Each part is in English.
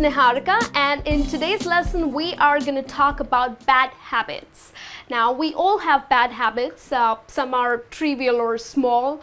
Niharika, and in today's lesson we are going to talk about bad habits. Now, we all have bad habits. Some are trivial or small,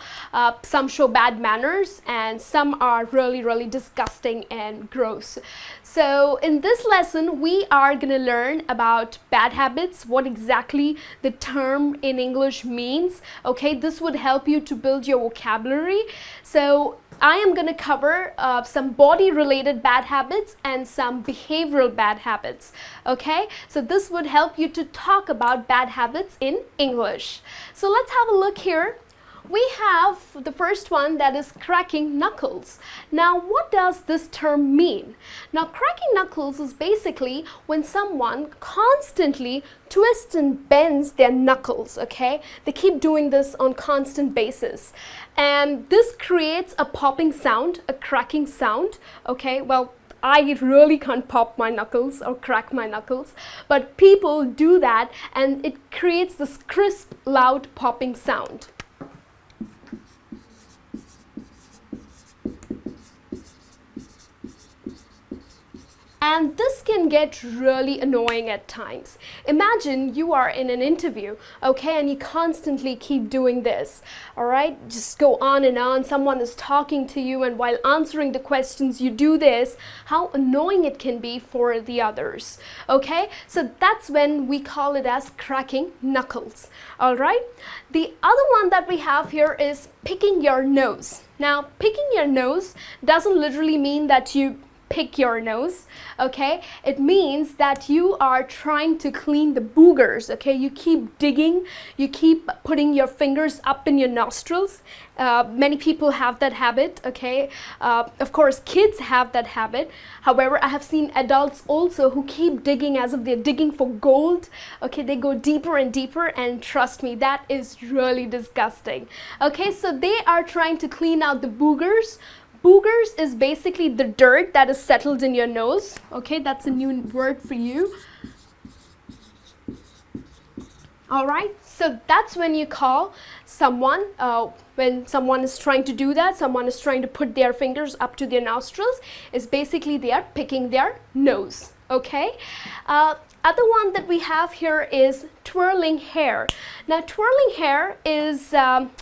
some show bad manners, and some are really disgusting and gross. So in this lesson we are going to learn about bad habits, what exactly the term in English means. Okay, this would help you to build your vocabulary. So I am going to cover some body related bad habits and some behavioral bad habits. Okay, so this would help you to talk about bad habits in English. So let's have a look here. We have the first one, that is cracking knuckles. Now, what does this term mean? Now, cracking knuckles is basically when someone constantly twists and bends their knuckles, okay? They keep doing this on constant basis. And this creates a popping sound, a cracking sound, okay? Well, I really can't pop my knuckles or crack my knuckles, but people do that and it creates this crisp, loud popping sound. And this can get really annoying at times. Imagine you are in an interview, okay, and you constantly keep doing this, all right? Just go on and on. Someone is talking to you, and while answering the questions, you do this. How annoying it can be for the others, okay? So that's when we call it as cracking knuckles, all right? The other one that we have here is picking your nose. Now, picking your nose doesn't literally mean that you pick your nose, okay? It means that you are trying to clean the boogers, okay? You keep digging, you keep putting your fingers up in your nostrils. Many people have that habit, okay? Of course, kids have that habit. However, I have seen adults also who keep digging as if they're digging for gold, okay? They go deeper and deeper, and trust me, that is really disgusting, okay? So they are trying to clean out the boogers. Boogers is basically the dirt that is settled in your nose. Okay, that's a new word for you. All right, so that's when you call someone, when someone is trying to do that, someone is trying to put their fingers up to their nostrils, is basically they are picking their nose. Okay, other one that we have here is twirling hair. Now, twirling hair is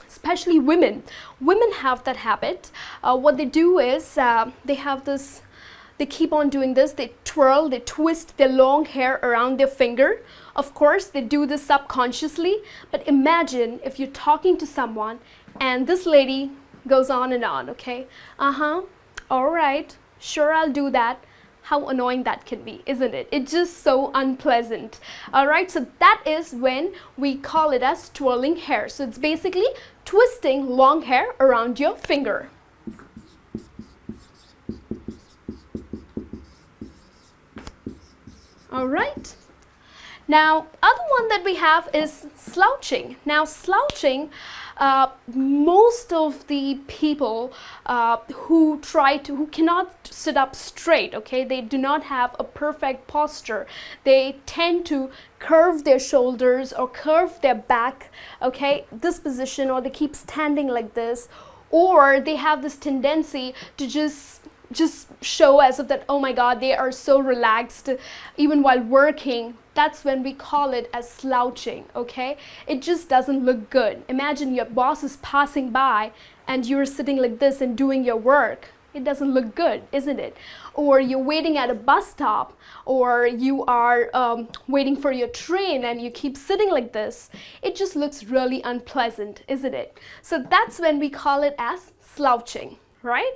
especially women. Women have that habit. What they do is they have this, they keep on doing this. They twirl, they twist their long hair around their finger. Of course, they do this subconsciously, but imagine if you're talking to someone and this lady goes on and on, okay? All right, sure, I'll do that. How annoying that can be, isn't it? It's just so unpleasant. All right, so that is when we call it as twirling hair. So it's basically twisting long hair around your finger. All right. Now, other one that we have is slouching. Now, slouching, most of the people who cannot sit up straight, okay, they do not have a perfect posture. They tend to curve their shoulders or curve their back, okay, this position, or they keep standing like this, or they have this tendency to just show as if that, oh my God, they are so relaxed even while working. That's when we call it as slouching, okay? It just doesn't look good. Imagine your boss is passing by and you're sitting like this and doing your work. It doesn't look good, isn't it? Or you're waiting at a bus stop, or you are waiting for your train and you keep sitting like this. It just looks really unpleasant, isn't it? So that's when we call it as slouching, right?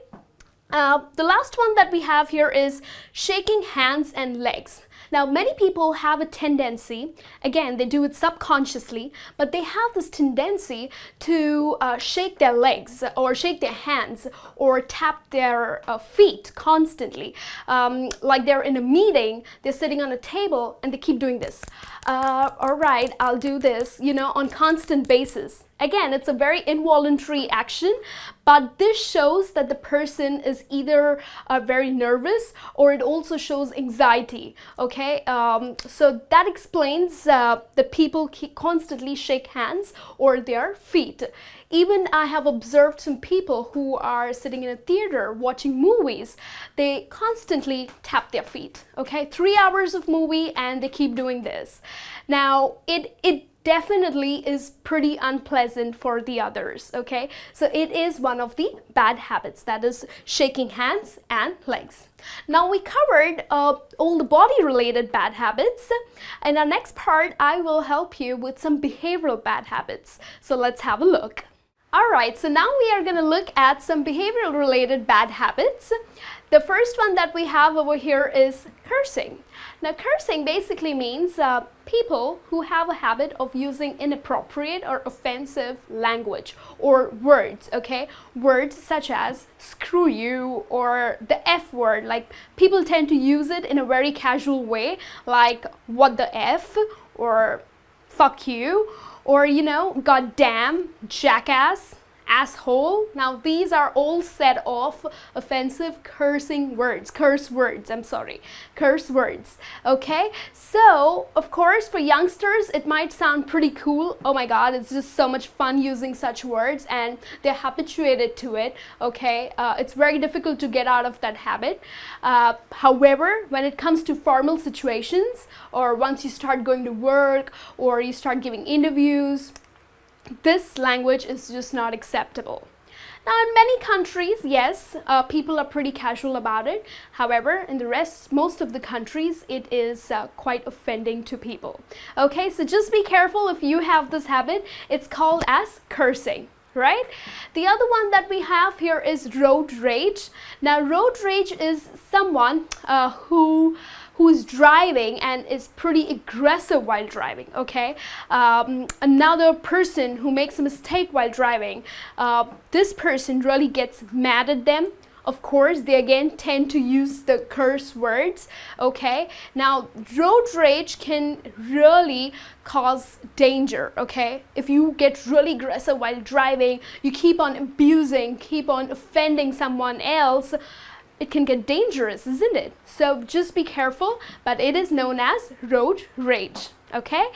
The last one that we have here is shaking hands and legs. Now, many people have a tendency, again, they do it subconsciously, but they have this tendency to shake their legs or shake their hands or tap their feet constantly. Like they're in a meeting, they're sitting on a table and they keep doing this. All right, I'll do this, you know, on constant basis. Again, it's a very involuntary action, but this shows that the person is either very nervous, or it also shows anxiety. Okay. Okay, so that explains that people constantly shake hands or their feet. Even I have observed some people who are sitting in a theater watching movies. They constantly tap their feet. Okay, 3 hours of movie and they keep doing this. Now it definitely is pretty unpleasant for the others. Okay, so it is one of the bad habits, that is shaking hands and legs. Now we covered all the body related bad habits. In our next part I will help you with some behavioral bad habits, so let's have a look. Alright, so now we are going to look at some behavioral related bad habits. The first one that we have over here is cursing. Now cursing basically means people who have a habit of using inappropriate or offensive language or words, okay? Words such as screw you or the F word. Like people tend to use it in a very casual way, like what the F or fuck you, or you know, goddamn, jackass, asshole. Now these are all set off offensive cursing words, curse words, okay? So of course for youngsters it might sound pretty cool. Oh my god, it's just so much fun using such words and they're habituated to it, okay? It's very difficult to get out of that habit. However, when it comes to formal situations, or once you start going to work or you start giving interviews, this language is just not acceptable. Now in many countries, yes, people are pretty casual about it. However, in the most of the countries, it is quite offending to people. Okay, so just be careful if you have this habit. It's called as cursing. Right? The other one that we have here is road rage. Now road rage is someone who is driving and is pretty aggressive while driving, okay? Another person who makes a mistake while driving, this person really gets mad at them. Of course, they again tend to use the curse words, okay? Now, road rage can really cause danger, okay? If you get really aggressive while driving, you keep on abusing, keep on offending someone else, it can get dangerous, isn't it? So just be careful, but it is known as road rage, okay?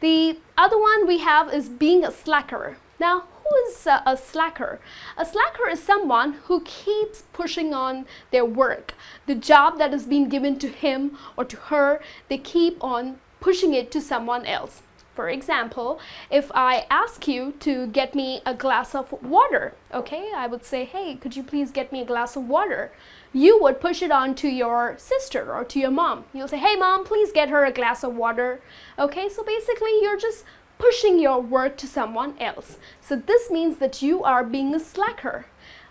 The other one we have is being a slacker. Now, who is a slacker? A slacker is someone who keeps pushing on their work. The job that is being given to him or to her, they keep on pushing it to someone else. For example, if I ask you to get me a glass of water, okay, I would say, hey, could you please get me a glass of water? You would push it on to your sister or to your mom. You'll say, hey mom, please get her a glass of water. Okay, so basically you're just pushing your work to someone else. So this means that you are being a slacker.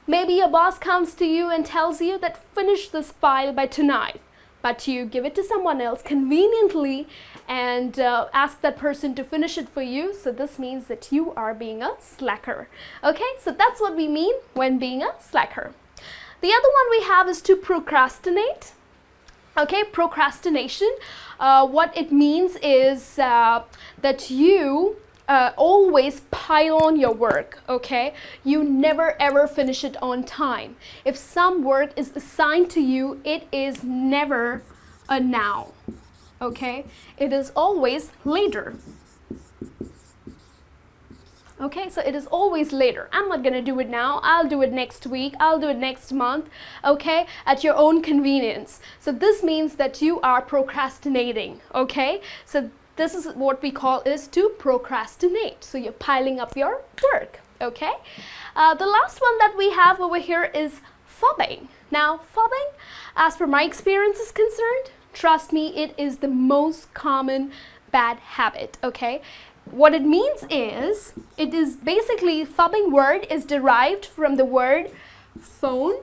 Maybe your boss comes to you and tells you that finish this file by tonight, but you give it to someone else conveniently and ask that person to finish it for you. So this means that you are being a slacker. Okay, so that's what we mean when being a slacker. The other one we have is to procrastinate. Okay, procrastination, what it means is that you always pile on your work, okay? You never ever finish it on time. If some work is assigned to you, it is never a now, okay? It is always later. Okay, so it is always later. I'm not gonna do it now. I'll do it next week. I'll do it next month. Okay, at your own convenience. So this means that you are procrastinating. Okay, so this is what we call is to procrastinate. So you're piling up your work. Okay, the last one that we have over here is phobbing. Now, phobbing, as per my experience is concerned, trust me, it is the most common bad habit. Okay. What it means is, it is basically, phobbing word is derived from the word phone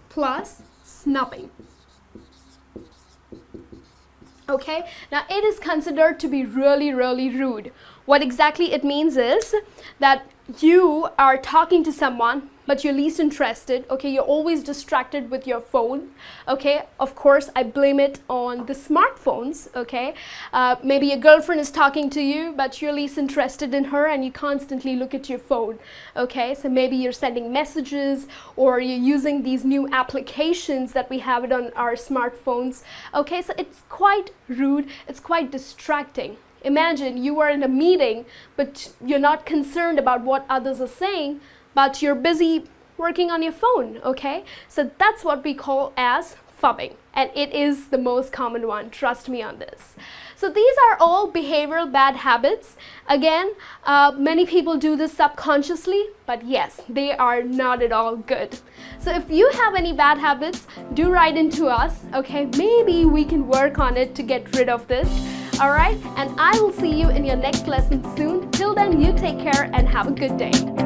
plus snubbing. Okay, now it is considered to be really, really rude. What exactly it means is that you are talking to someone, but you're least interested. Okay, you're always distracted with your phone. Okay, of course I blame it on the smartphones. Okay, maybe your girlfriend is talking to you, but you're least interested in her and you constantly look at your phone. Okay, so maybe you're sending messages or you're using these new applications that we have it on our smartphones. Okay, so it's quite rude, it's quite distracting. Imagine you are in a meeting, but you're not concerned about what others are saying, but you're busy working on your phone, okay? So that's what we call as phubbing, and it is the most common one, trust me on this. So these are all behavioral bad habits. Again, many people do this subconsciously, but yes, they are not at all good. So if you have any bad habits, do write into us, okay? Maybe we can work on it to get rid of this. Alright, and I will see you in your next lesson soon. Till then, you take care and have a good day.